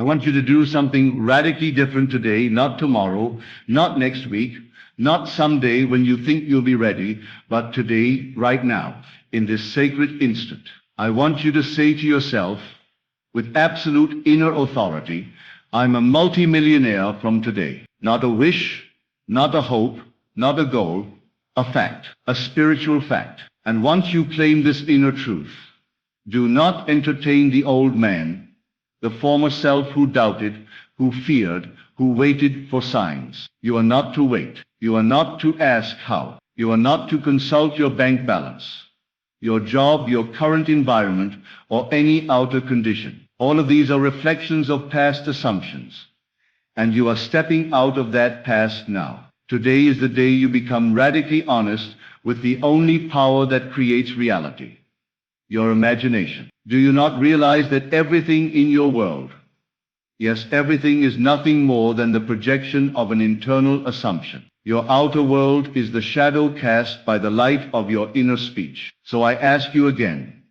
I want you to do something radically different today, not tomorrow, not next week, not someday when you think you'll be ready, but today, right now, in this sacred instant. I want you to say to yourself, with absolute inner authority, I'm a multimillionaire from today. Not a wish, not a hope, not a goal, a fact, a spiritual fact. And once you claim this inner truth, do not entertain the old man, the former self who doubted, who feared, who waited for signs. You are not to wait. You are not to ask how. You are not to consult your bank balance, your job, your current environment, or any outer condition. All of these are reflections of past assumptions, and you are stepping out of that past now. Today is the day you become radically honest with the only power that creates reality, your imagination. Do you not realize that everything in your world, yes, everything is nothing more than the projection of an internal assumption? Your outer world is the shadow cast by the light of your inner speech. So I ask you again,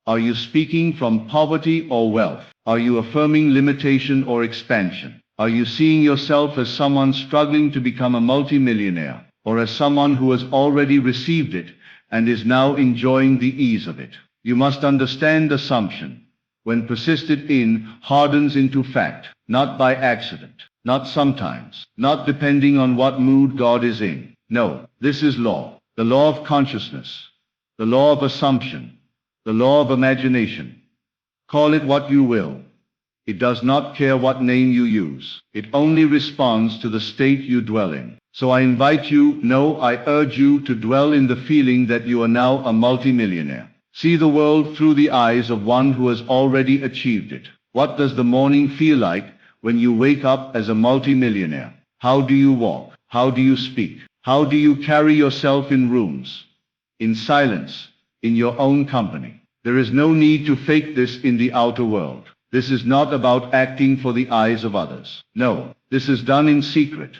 are you speaking from poverty or wealth? Are you affirming limitation or expansion? Are you seeing yourself as someone struggling to become a multimillionaire, or as someone who has already received it and is now enjoying the ease of it? You must understand assumption, when persisted in, hardens into fact, not by accident, not sometimes, not depending on what mood God is in. No, this is law, the law of consciousness, the law of assumption, the law of imagination. Call it what you will. It does not care what name you use. It only responds to the state you dwell in. So I invite you, no, I urge you to dwell in the feeling that you are now a multimillionaire. See the world through the eyes of one who has already achieved it. What does the morning feel like when you wake up as a multimillionaire? How do you walk? How do you speak? How do you carry yourself in rooms, in silence, in your own company? There is no need to fake this in the outer world. This is not about acting for the eyes of others. No, this is done in secret.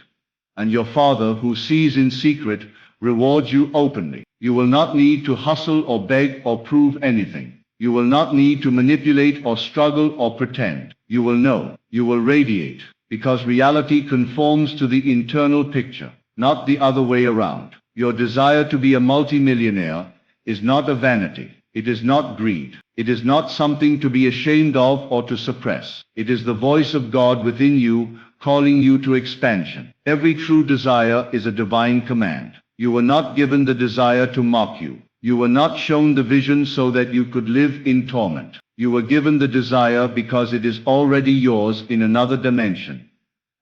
And your Father, who sees in secret, rewards you openly. You will not need to hustle or beg or prove anything. You will not need to manipulate or struggle or pretend. You will know. You will radiate, because reality conforms to the internal picture, not the other way around. Your desire to be a multimillionaire is not a vanity. It is not greed. It is not something to be ashamed of or to suppress. It is the voice of God within you, calling you to expansion. Every true desire is a divine command. You were not given the desire to mock you. You were not shown the vision so that you could live in torment. You were given the desire because it is already yours in another dimension.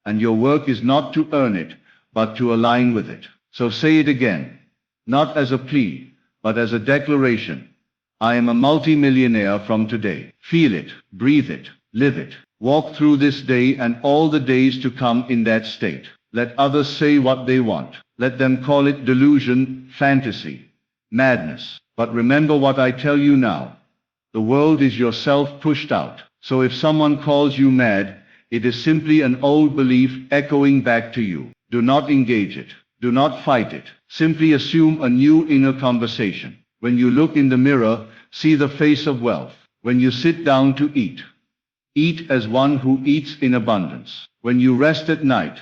And your work is not to earn it, but to align with it. So say it again, not as a plea, but as a declaration. I am a multimillionaire from today. Feel it, breathe it, live it. Walk through this day and all the days to come in that state. Let others say what they want. Let them call it delusion, fantasy, madness. But remember what I tell you now. The world is yourself pushed out. So if someone calls you mad, it is simply an old belief echoing back to you. Do not engage it. Do not fight it. Simply assume a new inner conversation. When you look in the mirror, see the face of wealth. When you sit down to eat, eat as one who eats in abundance. When you rest at night,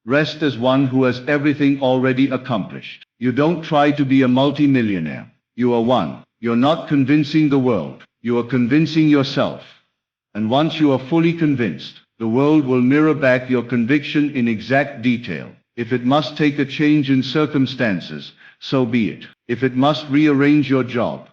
rest as one who has everything already accomplished. You don't try to be a multimillionaire. You are one. You're not convincing the world. You are convincing yourself. And once you are fully convinced, the world will mirror back your conviction in exact detail. If it must take a change in circumstances, so be it. If it must rearrange your job,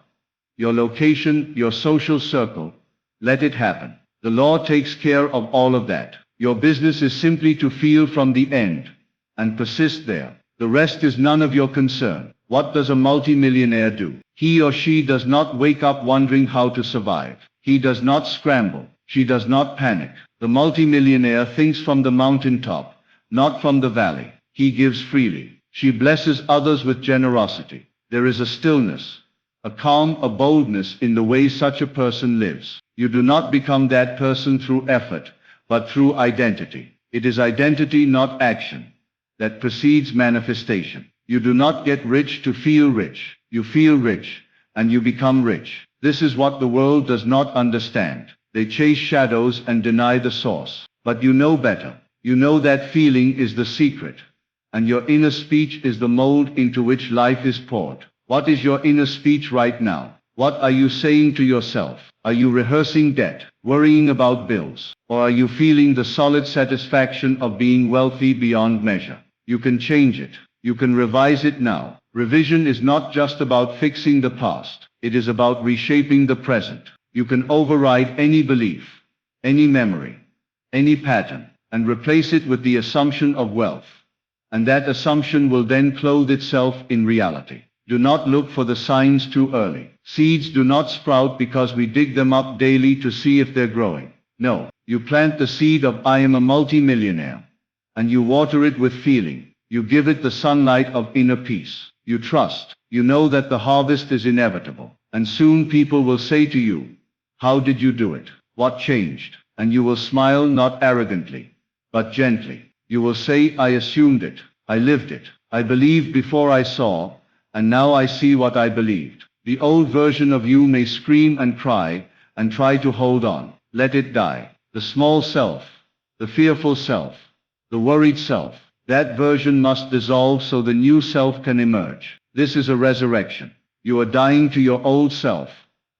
your location, your social circle, let it happen. The law takes care of all of that. Your business is simply to feel from the end and persist there. The rest is none of your concern. What does a multimillionaire do? He or she does not wake up wondering how to survive. He does not scramble. She does not panic. The multimillionaire thinks from the mountaintop, not from the valley. He gives freely. She blesses others with generosity. There is a stillness, a calm, a boldness in the way such a person lives. You do not become that person through effort, but through identity. It is identity, not action, that precedes manifestation. You do not get rich to feel rich. You feel rich, and you become rich. This is what the world does not understand. They chase shadows and deny the source. But you know better. You know that feeling is the secret. And your inner speech is the mold into which life is poured. What is your inner speech right now? What are you saying to yourself? Are you rehearsing debt, worrying about bills? Or are you feeling the solid satisfaction of being wealthy beyond measure? You can change it. You can revise it now. Revision is not just about fixing the past. It is about reshaping the present. You can override any belief, any memory, any pattern, and replace it with the assumption of wealth. And that assumption will then clothe itself in reality. Do not look for the signs too early. Seeds do not sprout because we dig them up daily to see if they're growing. No, you plant the seed of I am a multimillionaire, and you water it with feeling. You give it the sunlight of inner peace. You trust. You know that the harvest is inevitable. And soon people will say to you, how did you do it? What changed? And you will smile not arrogantly, but gently. You will say, I assumed it. I lived it. I believed before I saw, and now I see what I believed. The old version of you may scream and cry, and try to hold on. Let it die. The small self, the fearful self, the worried self, that version must dissolve so the new self can emerge. This is a resurrection. You are dying to your old self,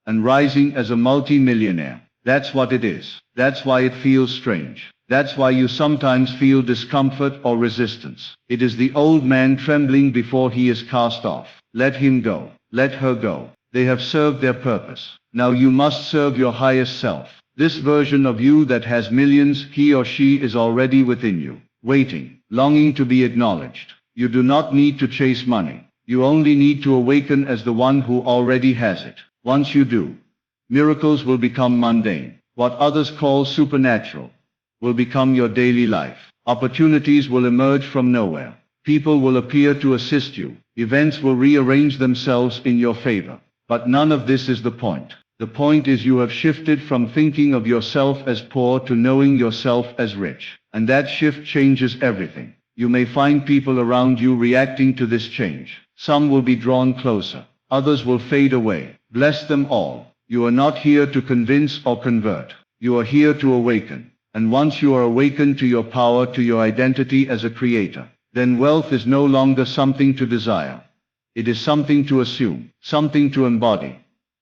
and rising as a multimillionaire. That's what it is. That's why it feels strange. That's why you sometimes feel discomfort or resistance. It is the old man trembling before he is cast off. Let him go. Let her go. They have served their purpose. Now you must serve your highest self. This version of you that has millions, he or she is already within you, waiting, longing to be acknowledged. You do not need to chase money. You only need to awaken as the one who already has it. Once you do, miracles will become mundane. What others call supernatural will become your daily life. Opportunities will emerge from nowhere. People will appear to assist you. Events will rearrange themselves in your favor. But none of this is the point. The point is you have shifted from thinking of yourself as poor to knowing yourself as rich. And that shift changes everything. You may find people around you reacting to this change. Some will be drawn closer. Others will fade away. Bless them all. You are not here to convince or convert. You are here to awaken. And once you are awakened to your power, to your identity as a creator, then wealth is no longer something to desire. It is something to assume, something to embody,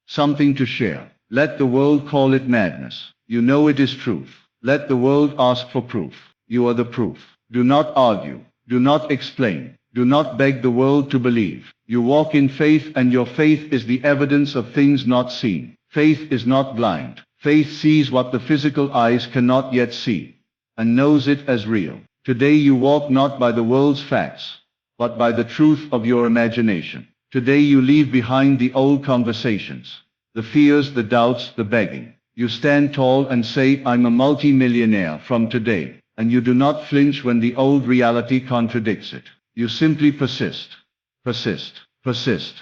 something to share. Let the world call it madness. You know it is truth. Let the world ask for proof. You are the proof. Do not argue. Do not explain. Do not beg the world to believe. You walk in faith, and your faith is the evidence of things not seen. Faith is not blind. Faith sees what the physical eyes cannot yet see, and knows it as real. Today you walk not by the world's facts, but by the truth of your imagination. Today you leave behind the old conversations, the fears, the doubts, the begging. You stand tall and say, I'm a multimillionaire from today, and you do not flinch when the old reality contradicts it. You simply persist, persist, persist.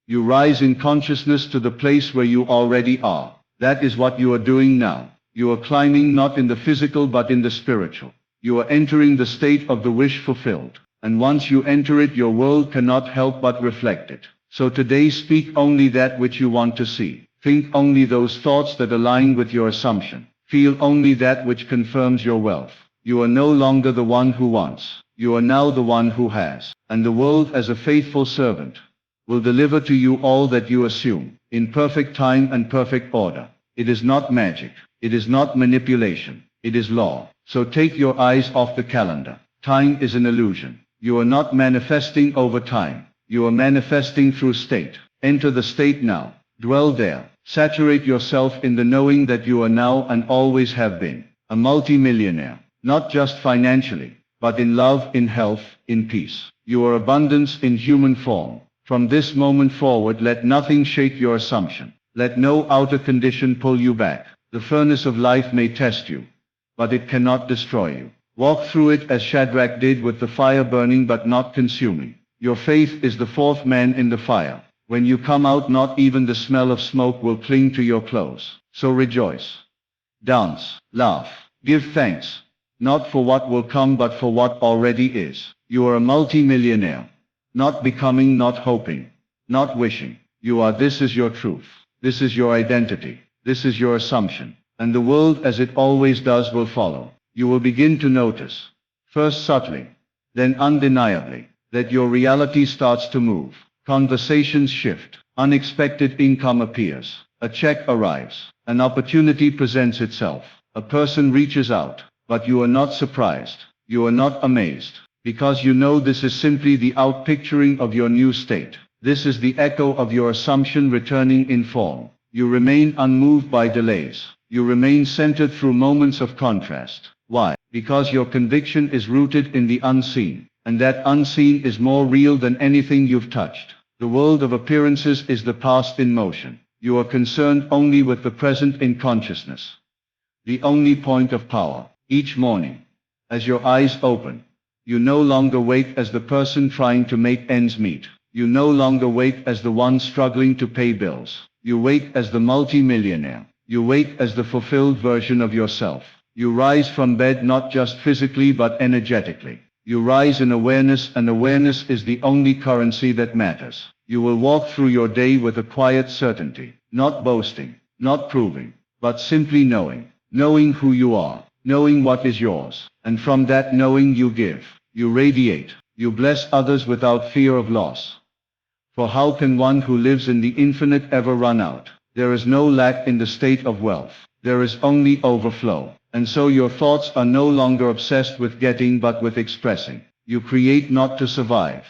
You rise in consciousness to the place where you already are. That is what you are doing now. You are climbing not in the physical but in the spiritual. You are entering the state of the wish fulfilled. And once you enter it, your world cannot help but reflect it. So today speak only that which you want to see. Think only those thoughts that align with your assumption. Feel only that which confirms your wealth. You are no longer the one who wants. You are now the one who has. And the world, as a faithful servant, will deliver to you all that you assume, in perfect time and perfect order. It is not magic. It is not manipulation. It is law. So take your eyes off the calendar. Time is an illusion. You are not manifesting over time. You are manifesting through state. Enter the state now. Dwell there. Saturate yourself in the knowing that you are now and always have been a multimillionaire. Not just financially, but in love, in health, in peace. You are abundance in human form. From this moment forward, let nothing shake your assumption. Let no outer condition pull you back. The furnace of life may test you, but it cannot destroy you. Walk through it as Shadrach did, with the fire burning but not consuming. Your faith is the fourth man in the fire. When you come out, not even the smell of smoke will cling to your clothes. So rejoice, dance, laugh, give thanks, not for what will come but for what already is. You are a multimillionaire. Not becoming, not hoping, not wishing. You are. This is your truth. This is your identity. This is your assumption. and the world as it always does will follow. You will begin to notice, first subtly, then undeniably, that your reality starts to move. Conversations shift, unexpected income appears, a check arrives, an opportunity presents itself, a person reaches out, but you are not surprised, you are not amazed, because you know this is simply the outpicturing of your new state. This is the echo of your assumption returning in form. You remain unmoved by delays. You remain centered through moments of contrast. Why? Because your conviction is rooted in the unseen, and that unseen is more real than anything you've touched. The world of appearances is the past in motion. You are concerned only with the present in consciousness. The only point of power. Each morning, as your eyes open, you no longer wait as the person trying to make ends meet. You no longer wait as the one struggling to pay bills. You wait as the multimillionaire. You wait as the fulfilled version of yourself. You rise from bed not just physically but energetically. You rise in awareness, and awareness is the only currency that matters. You will walk through your day with a quiet certainty, not boasting, not proving, but simply knowing. Knowing who you are, knowing what is yours, and from that knowing you give, you radiate, you bless others without fear of loss. For how can one who lives in the infinite ever run out? There is no lack in the state of wealth. There is only overflow. And so your thoughts are no longer obsessed with getting but with expressing. You create not to survive,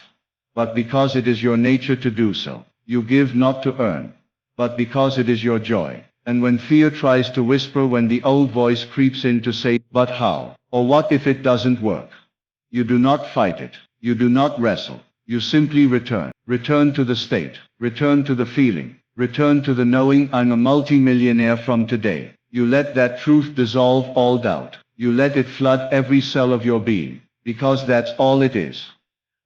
but because it is your nature to do so. You give not to earn, but because it is your joy. And when fear tries to whisper, when the old voice creeps in to say, but how? Or what if it doesn't work? You do not fight it. You do not wrestle. You simply return. Return to the state. Return to the feeling. Return to the knowing, I'm a multimillionaire from today. You let that truth dissolve all doubt. You let it flood every cell of your being, because that's all it is.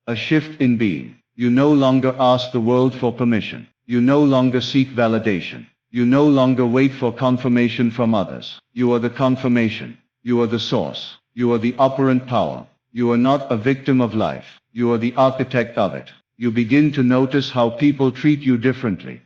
A shift in being. You no longer ask the world for permission. You no longer seek validation. You no longer wait for confirmation from others. You are the confirmation. You are the source. You are the operant power. You are not a victim of life. You are the architect of it. You begin to notice how people treat you differently.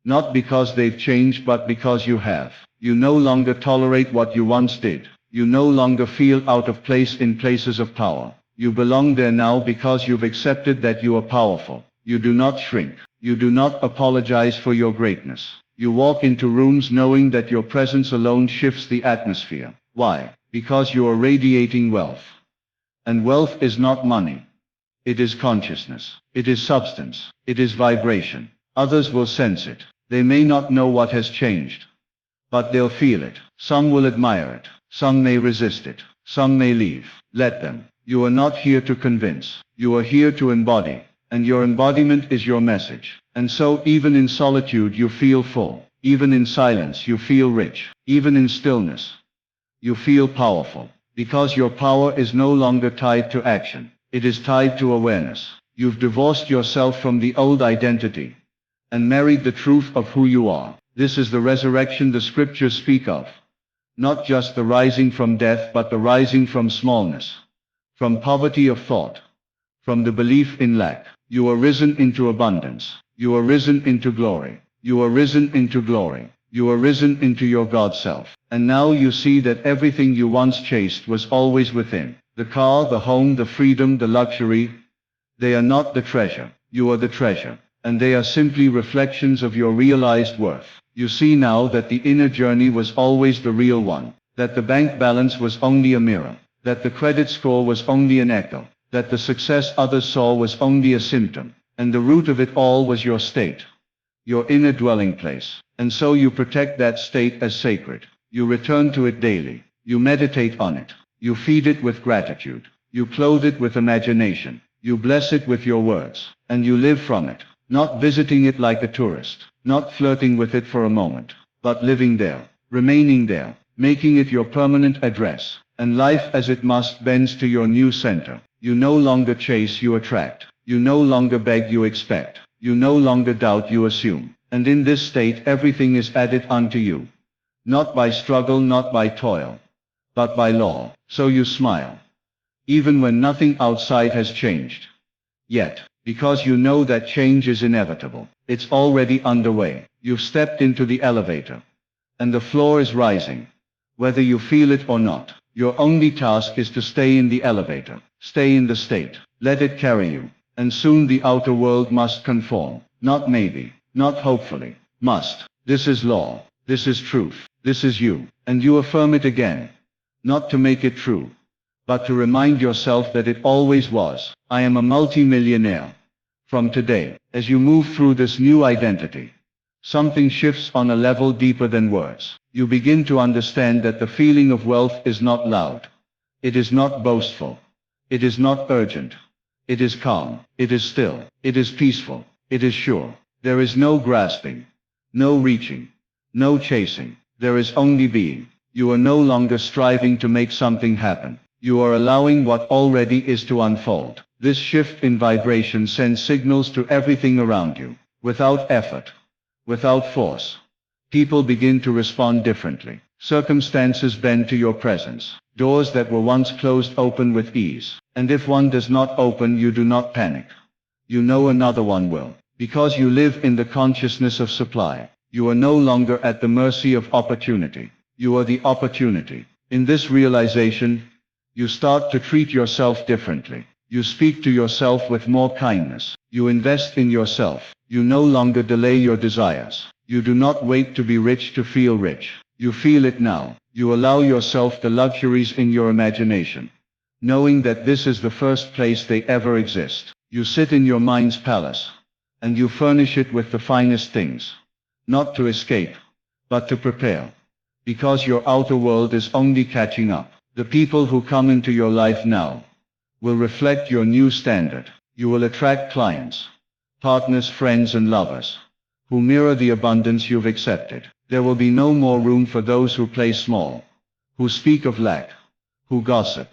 Not because they've changed, but because you have. You no longer tolerate what you once did. You no longer feel out of place in places of power. You belong there now because you've accepted that you are powerful. You do not shrink. You do not apologize for your greatness. You walk into rooms knowing that your presence alone shifts the atmosphere. Why? Because you are radiating wealth. And wealth is not money. It is consciousness. It is substance. It is vibration. Others will sense it. They may not know what has changed, but they'll feel it. Some will admire it. Some may resist it. Some may leave. Let them. You are not here to convince. You are here to embody. And your embodiment is your message. And so even in solitude you feel full. Even in silence you feel rich. Even in stillness you feel powerful. Because your power is no longer tied to action. It is tied to awareness. You've divorced yourself from the old identity and married the truth of who you are. This is the resurrection the scriptures speak of. Not just the rising from death, but the rising from smallness, from poverty of thought, from the belief in lack. You are risen into abundance. You are risen into glory. You are risen into glory. You are risen into your God self. And now you see that everything you once chased was always within. The car, the home, the freedom, the luxury, they are not the treasure. You are the treasure. And they are simply reflections of your realized worth. You see now that the inner journey was always the real one. That the bank balance was only a mirror. That the credit score was only an echo. That the success others saw was only a symptom. And the root of it all was your state. Your inner dwelling place. And so you protect that state as sacred. You return to it daily. You meditate on it. You feed it with gratitude. You clothe it with imagination. You bless it with your words. And you live from it. Not visiting it like a tourist. Not flirting with it for a moment. But living there. Remaining there. Making it your permanent address. And life as it must bends to your new center. You no longer chase, you attract. You no longer beg, you expect. You no longer doubt, you assume. And in this state everything is added unto you. Not by struggle, not by toil, but by law. So you smile. Even when nothing outside has changed. Yet, because you know that change is inevitable. It's already underway. You've stepped into the elevator. and the floor is rising. Whether you feel it or not, your only task is to stay in the elevator, stay in the state, let it carry you, and soon the outer world must conform, not maybe, not hopefully, must. This is law, this is truth, this is you, and you affirm it again, not to make it true, but to remind yourself that it always was. I am a multimillionaire. From today, as you move through this new identity, something shifts on a level deeper than words. You begin to understand that the feeling of wealth is not loud. It is not boastful. It is not urgent. It is calm. It is still. It is peaceful. It is sure. There is no grasping, no reaching, no chasing. There is only being. You are no longer striving to make something happen. You are allowing what already is to unfold. This shift in vibration sends signals to everything around you, without effort, without force. People begin to respond differently. Circumstances bend to your presence. Doors that were once closed open with ease. And if one does not open, you do not panic. You know another one will. Because you live in the consciousness of supply. You are no longer at the mercy of opportunity. You are the opportunity. In this realization, you start to treat yourself differently. You speak to yourself with more kindness. You invest in yourself. You no longer delay your desires. You do not wait to be rich to feel rich. You feel it now. You allow yourself the luxuries in your imagination, knowing that this is the first place they ever exist. You sit in your mind's palace, and you furnish it with the finest things, not to escape, but to prepare, because your outer world is only catching up. The people who come into your life now will reflect your new standard. You will attract clients, partners, friends, and lovers who mirror the abundance you've accepted. There will be no more room for those who play small, who speak of lack, who gossip,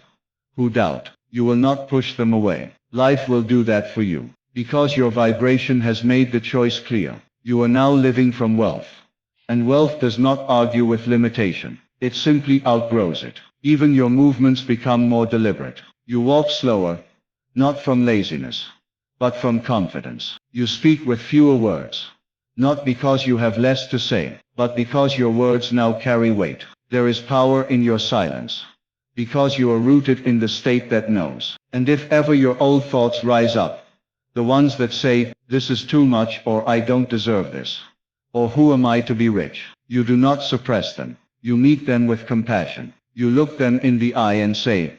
who doubt. You will not push them away. Life will do that for you, because your vibration has made the choice clear. You are now living from wealth, and wealth does not argue with limitation. It simply outgrows it. Even your movements become more deliberate. You walk slower, not from laziness, but from confidence. You speak with fewer words, not because you have less to say, but because your words now carry weight. There is power in your silence, because you are rooted in the state that knows. And if ever your old thoughts rise up, the ones that say, this is too much, or I don't deserve this, or who am I to be rich, you do not suppress them. You meet them with compassion. You look them in the eye and say,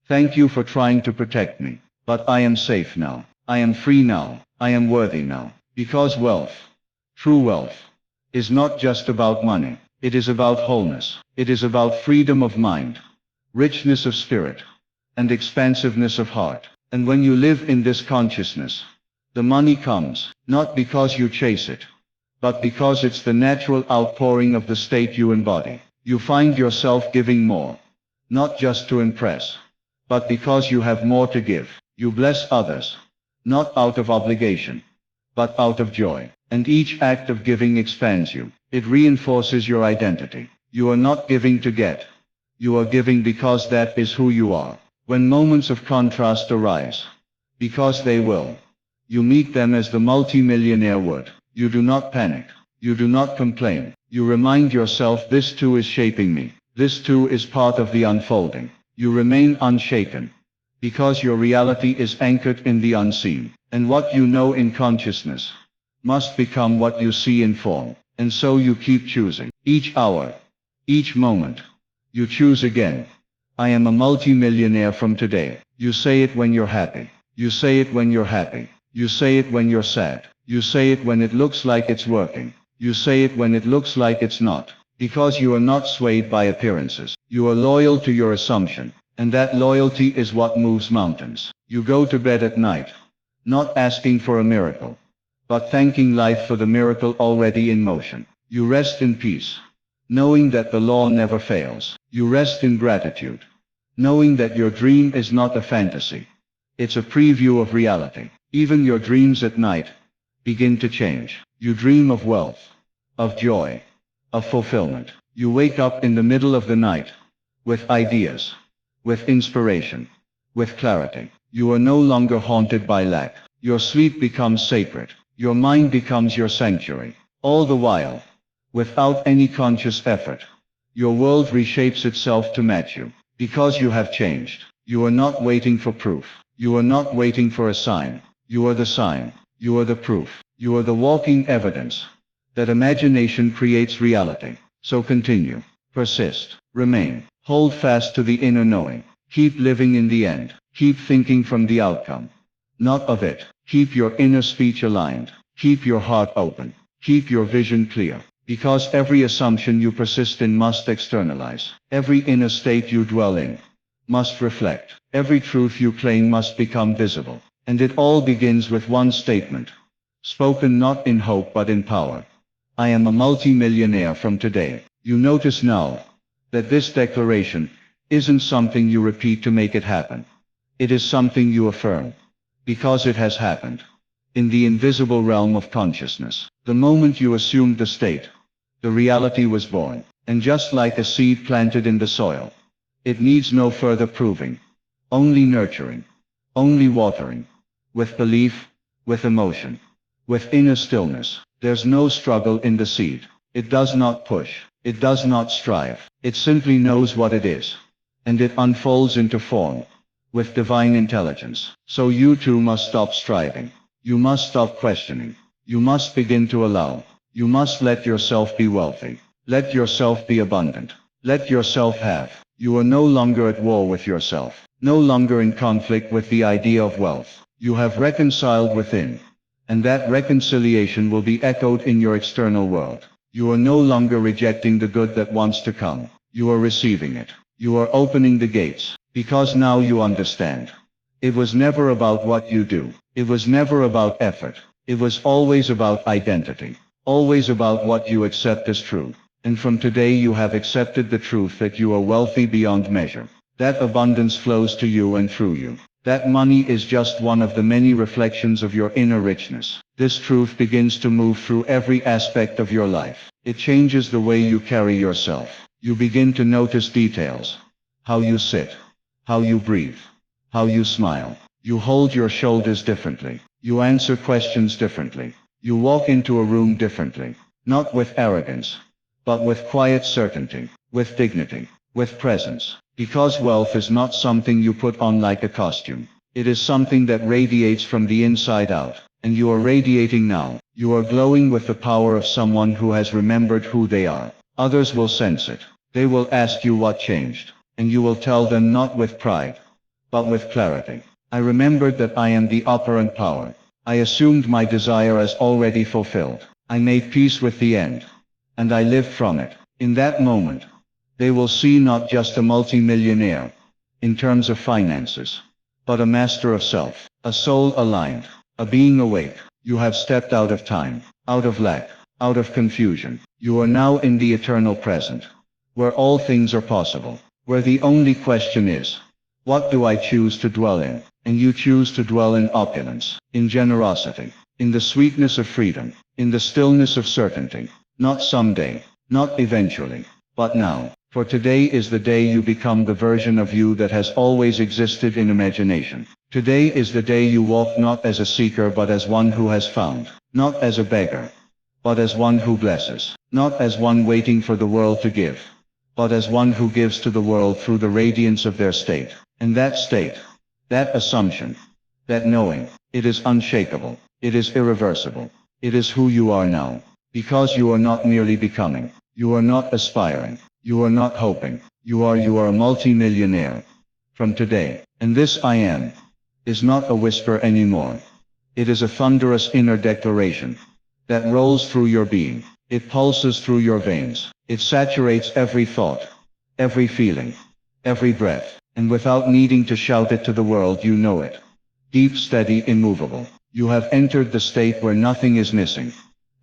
thank you for trying to protect me, but I am safe now. I am free now. I am worthy now. Because wealth, true wealth, is not just about money. It is about wholeness. It is about freedom of mind, richness of spirit, and expansiveness of heart. And when you live in this consciousness, the money comes, not because you chase it, but because it's the natural outpouring of the state you embody. You find yourself giving more, not just to impress, but because you have more to give. You bless others, not out of obligation, but out of joy. And each act of giving expands you. It reinforces your identity. You are not giving to get. You are giving because that is who you are. When moments of contrast arise, because they will, you meet them as the multimillionaire would. You do not panic. You do not complain. You remind yourself, this too is shaping me. This too is part of the unfolding. You remain unshaken, because your reality is anchored in the unseen. And what you know in consciousness must become what you see in form. And so you keep choosing. Each hour, each moment, you choose again. I am a multimillionaire from today. You say it when you're happy. You say it when you're happy. You say it when you're sad. You say it when it looks like it's working. You say it when it looks like it's not. Because you are not swayed by appearances. You are loyal to your assumption. And that loyalty is what moves mountains. You go to bed at night, not asking for a miracle, but thanking life for the miracle already in motion. You rest in peace, knowing that the law never fails. You rest in gratitude, knowing that your dream is not a fantasy. It's a preview of reality. Even your dreams at night begin to change. You dream of wealth, of joy, of fulfillment. You wake up in the middle of the night, with ideas, with inspiration, with clarity. You are no longer haunted by lack. Your sleep becomes sacred. Your mind becomes your sanctuary. All the while, without any conscious effort. Your world reshapes itself to match you. Because you have changed. You are not waiting for proof. You are not waiting for a sign. You are the sign. You are the proof. You are the walking evidence that imagination creates reality. So continue. Persist. Remain. Hold fast to the inner knowing. Keep living in the end. Keep thinking from the outcome, not of it. Keep your inner speech aligned. Keep your heart open. Keep your vision clear. Because every assumption you persist in must externalize. Every inner state you dwell in must reflect. Every truth you claim must become visible. And it all begins with one statement, spoken not in hope but in power. I am a multimillionaire from today. You notice now that this declaration isn't something you repeat to make it happen. It is something you affirm. Because it has happened. In the invisible realm of consciousness, the moment you assumed the state, the reality was born. And just like a seed planted in the soil, it needs no further proving. Only nurturing. Only watering. With belief, with emotion, with inner stillness. There's no struggle in the seed. It does not push. It does not strive. It simply knows what it is. And it unfolds into form. With divine intelligence. So you too must stop striving. You must stop questioning. You must begin to allow. You must let yourself be wealthy. Let yourself be abundant. Let yourself have. You are no longer at war with yourself. No longer in conflict with the idea of wealth. You have reconciled within. And that reconciliation will be echoed in your external world. You are no longer rejecting the good that wants to come. You are receiving it. You are opening the gates. Because now you understand. It was never about what you do. It was never about effort. It was always about identity. Always about what you accept as true. And from today you have accepted the truth that you are wealthy beyond measure. That abundance flows to you and through you. That money is just one of the many reflections of your inner richness. This truth begins to move through every aspect of your life. It changes the way you carry yourself. You begin to notice details. How you sit. How you breathe. How you smile. You hold your shoulders differently. You answer questions differently. You walk into a room differently. Not with arrogance, but with quiet certainty, with dignity, with presence. Because wealth is not something you put on like a costume. It is something that radiates from the inside out. And you are radiating now. You are glowing with the power of someone who has remembered who they are. Others will sense it. They will ask you what changed. And you will tell them not with pride, but with clarity. I remembered that I am the operant power. I assumed my desire as already fulfilled. I made peace with the end. And I lived from it. In that moment, they will see not just a multimillionaire, in terms of finances, but a master of self, a soul aligned, a being awake. You have stepped out of time, out of lack, out of confusion. You are now in the eternal present, where all things are possible. Where the only question is, what do I choose to dwell in? And you choose to dwell in opulence, in generosity, in the sweetness of freedom, in the stillness of certainty. Not someday, not eventually, but now. For today is the day you become the version of you that has always existed in imagination. Today is the day you walk not as a seeker but as one who has found. Not as a beggar, but as one who blesses. Not as one waiting for the world to give, but as one who gives to the world through the radiance of their state. And that state, that assumption, that knowing, it is unshakable, it is irreversible, it is who you are now. Because you are not merely becoming, you are not aspiring, you are not hoping, you are a multimillionaire. From today, and this I am, is not a whisper anymore. It is a thunderous inner declaration that rolls through your being. It pulses through your veins. It saturates every thought, every feeling, every breath. And without needing to shout it to the world, you know it. Deep, steady, immovable. You have entered the state where nothing is missing.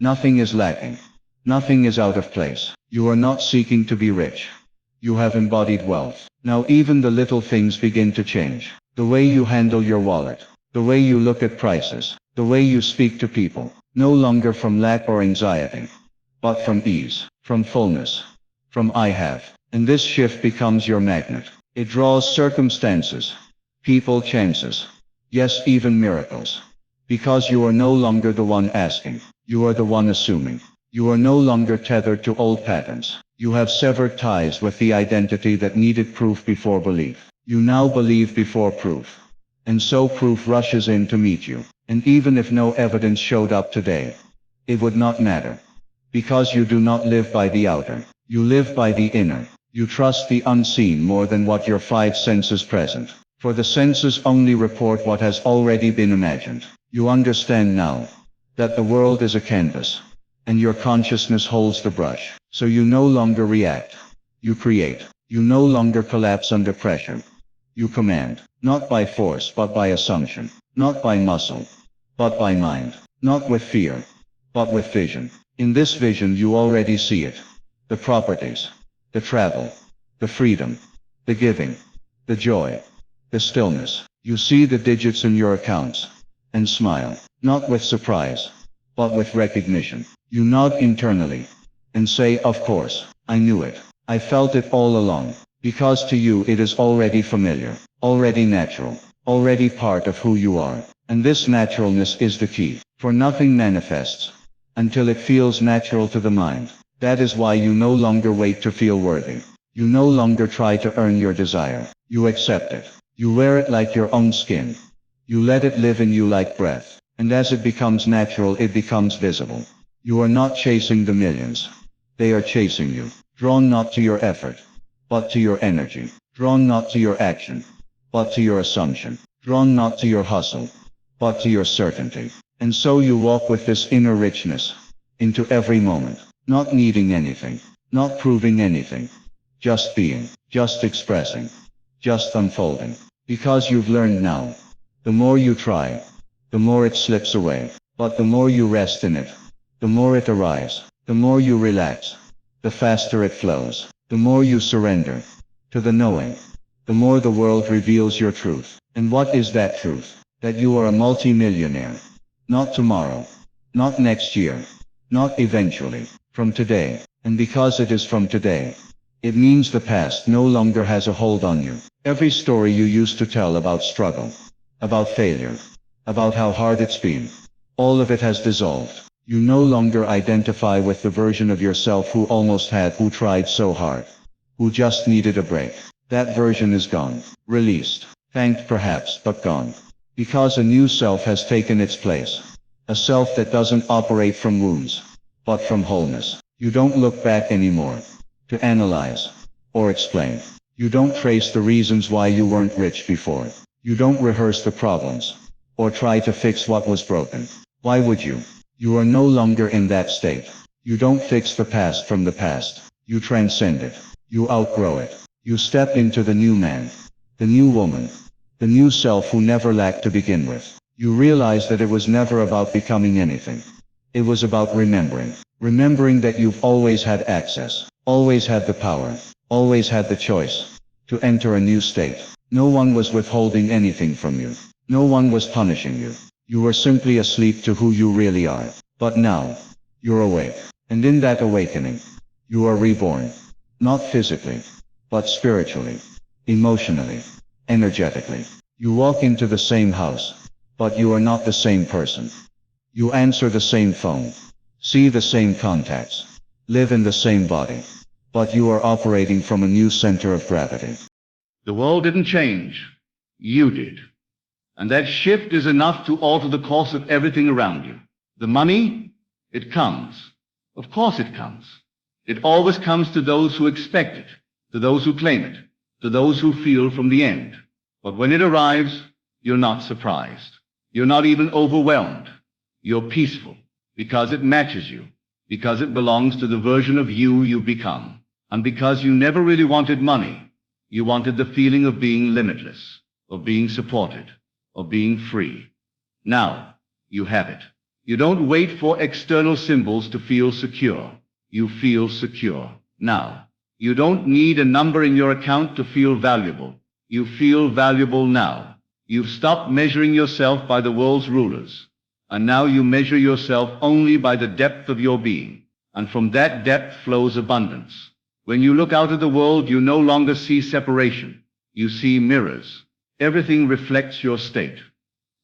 Nothing is lacking. Nothing is out of place. You are not seeking to be rich. You have embodied wealth. Now even the little things begin to change. The way you handle your wallet. The way you look at prices. The way you speak to people. No longer from lack or anxiety, but from ease, from fullness, from I have. And this shift becomes your magnet. It draws circumstances, people, chances, yes, even miracles. Because you are no longer the one asking, you are the one assuming. You are no longer tethered to old patterns. You have severed ties with the identity that needed proof before belief. You now believe before proof. And so proof rushes in to meet you. And even if no evidence showed up today, it would not matter. Because you do not live by the outer. You live by the inner. You trust the unseen more than what your five senses present. For the senses only report what has already been imagined. You understand now that the world is a canvas, and your consciousness holds the brush. So you no longer react. You create. You no longer collapse under pressure. You command, not by force but by assumption, not by muscle, but by mind, not with fear, but with vision. In this vision you already see it. The properties, the travel, the freedom, the giving, the joy, the stillness. You see the digits in your accounts, and smile, not with surprise, but with recognition. You nod internally, and say, of course, I knew it. I felt it all along. Because to you it is already familiar, already natural, already part of who you are. And this naturalness is the key, for nothing manifests until it feels natural to the mind. That is why you no longer wait to feel worthy. You no longer try to earn your desire. You accept it. You wear it like your own skin. You let it live in you like breath. And as it becomes natural, it becomes visible. You are not chasing the millions. They are chasing you. Drawn not to your effort, but to your energy. Drawn not to your action, but to your assumption. Drawn not to your hustle, but to your certainty. And so you walk with this inner richness into every moment, not needing anything, not proving anything, just being, just expressing, just unfolding. Because you've learned now, the more you try, the more it slips away. But the more you rest in it, the more it arrives. The more you relax, the faster it flows. The more you surrender to the knowing, the more the world reveals your truth. And what is that truth? That you are a multimillionaire. Not tomorrow, not next year, not eventually, from today. And because it is from today, it means the past no longer has a hold on you. Every story you used to tell about struggle, about failure, about how hard it's been, all of it has dissolved. You no longer identify with the version of yourself who almost had, who tried so hard, who just needed a break. That version is gone, released, thanked perhaps, but gone. Because a new self has taken its place. A self that doesn't operate from wounds, but from wholeness. You don't look back anymore to analyze or explain. You don't trace the reasons why you weren't rich before. You don't rehearse the problems or try to fix what was broken. Why would you? You are no longer in that state. You don't fix the past from the past. You transcend it. You outgrow it. You step into the new man, the new woman, the new self who never lacked to begin with. You realize that it was never about becoming anything. It was about remembering. Remembering that you've always had access, always had the power, always had the choice to enter a new state. No one was withholding anything from you. No one was punishing you. You were simply asleep to who you really are. But now, you're awake. And in that awakening, you are reborn. Not physically, but spiritually, emotionally, energetically. You walk into the same house, but you are not the same person. You answer the same phone, see the same contacts, live in the same body, but you are operating from a new center of gravity. The world didn't change. You did. And that shift is enough to alter the course of everything around you. The money, it comes. Of course it comes. It always comes to those who expect it, to those who claim it, to those who feel from the end. But when it arrives, you're not surprised. You're not even overwhelmed. You're peaceful, because it matches you, because it belongs to the version of you you've become. And because you never really wanted money, you wanted the feeling of being limitless, of being supported, of being free. Now, you have it. You don't wait for external symbols to feel secure. You feel secure now. You don't need a number in your account to feel valuable. You feel valuable now. You've stopped measuring yourself by the world's rulers. And now you measure yourself only by the depth of your being. And from that depth flows abundance. When you look out at the world, you no longer see separation. You see mirrors. Everything reflects your state.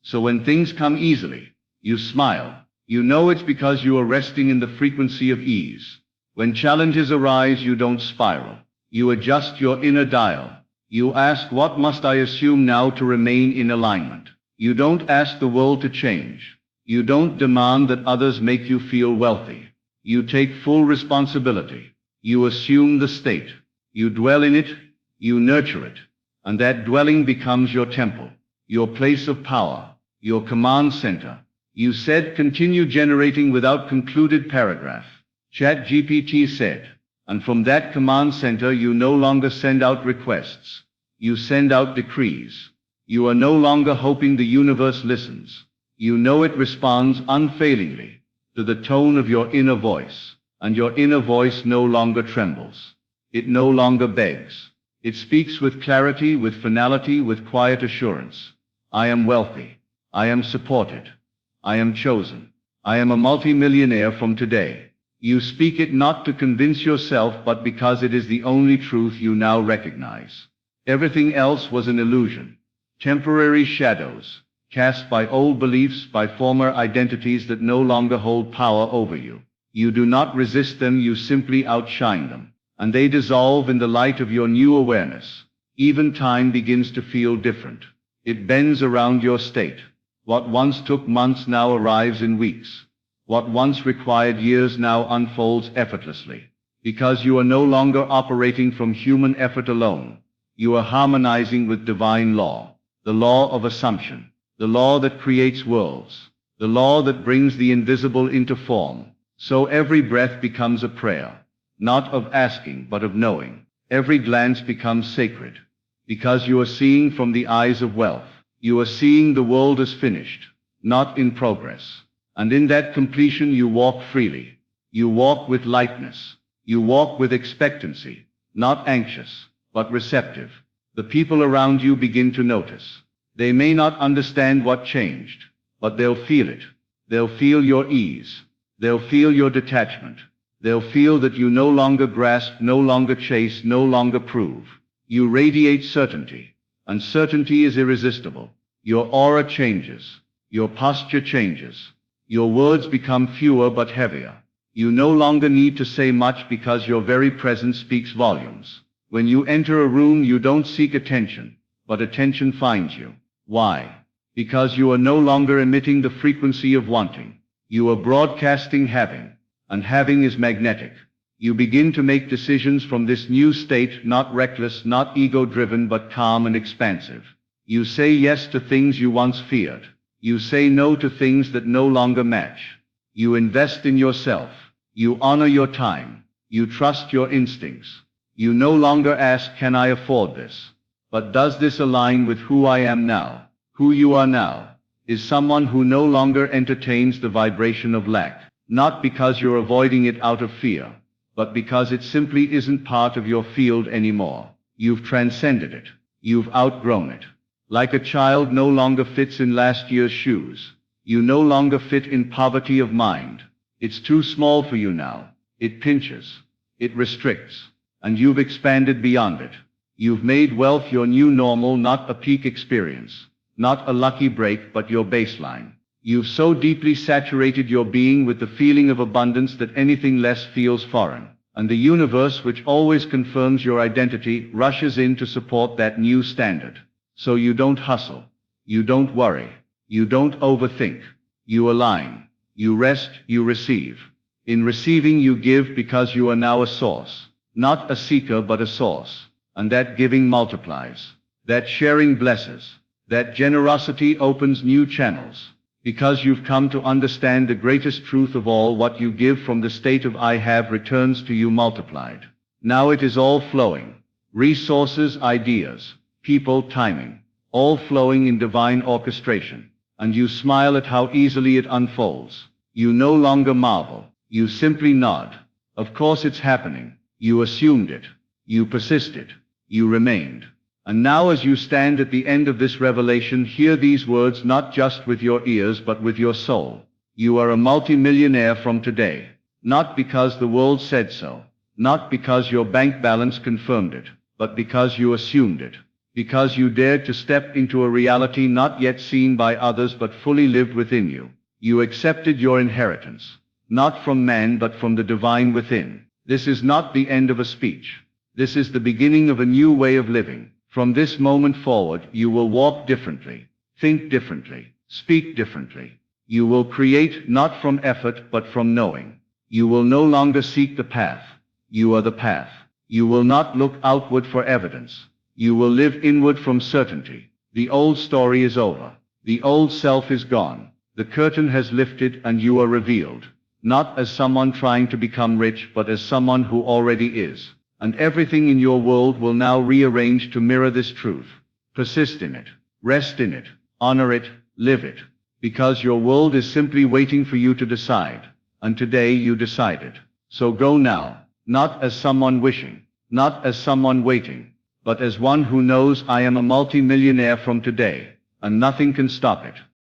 So when things come easily, you smile. You know it's because you are resting in the frequency of ease. When challenges arise, you don't spiral. You adjust your inner dial. You ask, what must I assume now to remain in alignment? You don't ask the world to change. You don't demand that others make you feel wealthy. You take full responsibility. You assume the state. You dwell in it. You nurture it. And that dwelling becomes your temple, your place of power, your command center. You said, continue generating without concluded paragraph. ChatGPT said, and from that command center you no longer send out requests. You send out decrees. You are no longer hoping the universe listens. You know it responds unfailingly to the tone of your inner voice, and your inner voice no longer trembles. It no longer begs. It speaks with clarity, with finality, with quiet assurance. I am wealthy. I am supported. I am chosen. I am a multimillionaire from today. You speak it not to convince yourself, but because it is the only truth you now recognize. Everything else was an illusion. Temporary shadows, cast by old beliefs, by former identities that no longer hold power over you. You do not resist them, you simply outshine them. And they dissolve in the light of your new awareness. Even time begins to feel different. It bends around your state. What once took months now arrives in weeks. What once required years now unfolds effortlessly. Because you are no longer operating from human effort alone. You are harmonizing with divine law. The law of assumption. The law that creates worlds. The law that brings the invisible into form. So every breath becomes a prayer. Not of asking, but of knowing. Every glance becomes sacred. Because you are seeing from the eyes of wealth. You are seeing the world as finished, not in progress. And in that completion you walk freely. You walk with lightness. You walk with expectancy, not anxious, but receptive. The people around you begin to notice. They may not understand what changed, but they'll feel it. They'll feel your ease. They'll feel your detachment. They'll feel that you no longer grasp, no longer chase, no longer prove. You radiate certainty. And certainty is irresistible. Your aura changes. Your posture changes. Your words become fewer but heavier. You no longer need to say much because your very presence speaks volumes. When you enter a room, you don't seek attention, but attention finds you. Why? Because you are no longer emitting the frequency of wanting. You are broadcasting having, and having is magnetic. You begin to make decisions from this new state, not reckless, not ego-driven, but calm and expansive. You say yes to things you once feared. You say no to things that no longer match. You invest in yourself. You honor your time. You trust your instincts. You no longer ask, can I afford this? But does this align with who I am now? Who you are now is someone who no longer entertains the vibration of lack, not because you're avoiding it out of fear, but because it simply isn't part of your field anymore. You've transcended it. You've outgrown it. Like a child no longer fits in last year's shoes. You no longer fit in poverty of mind. It's too small for you now. It pinches. It restricts. And you've expanded beyond it. You've made wealth your new normal, not a peak experience. Not a lucky break, but your baseline. You've so deeply saturated your being with the feeling of abundance that anything less feels foreign. And the universe, which always confirms your identity, rushes in to support that new standard. So you don't hustle. You don't worry. You don't overthink. You align. You rest, you receive. In receiving you give because you are now a source. Not a seeker but a source. And that giving multiplies. That sharing blesses. That generosity opens new channels. Because you've come to understand the greatest truth of all, what you give from the state of I have returns to you multiplied. Now it is all flowing. Resources, ideas, people, timing. All flowing in divine orchestration. And you smile at how easily it unfolds. You no longer marvel. You simply nod. Of course it's happening. You assumed it. You persisted. You remained. And now as you stand at the end of this revelation, hear these words not just with your ears but with your soul. You are a multimillionaire from today. Not because the world said so. Not because your bank balance confirmed it. But because you assumed it. Because you dared to step into a reality not yet seen by others but fully lived within you. You accepted your inheritance, not from man but from the divine within. This is not the end of a speech. This is the beginning of a new way of living. From this moment forward, you will walk differently, think differently, speak differently. You will create not from effort but from knowing. You will no longer seek the path. You are the path. You will not look outward for evidence. You will live inward from certainty. The old story is over. The old self is gone. The curtain has lifted and you are revealed, not as someone trying to become rich but as someone who already is. And everything in your world will now rearrange to mirror this truth. Persist in it. Rest in it. Honor it. Live it. Because your world is simply waiting for you to decide. And today you decided. So go now, not as someone wishing, not as someone waiting, but as one who knows I am a multimillionaire from today, and nothing can stop it.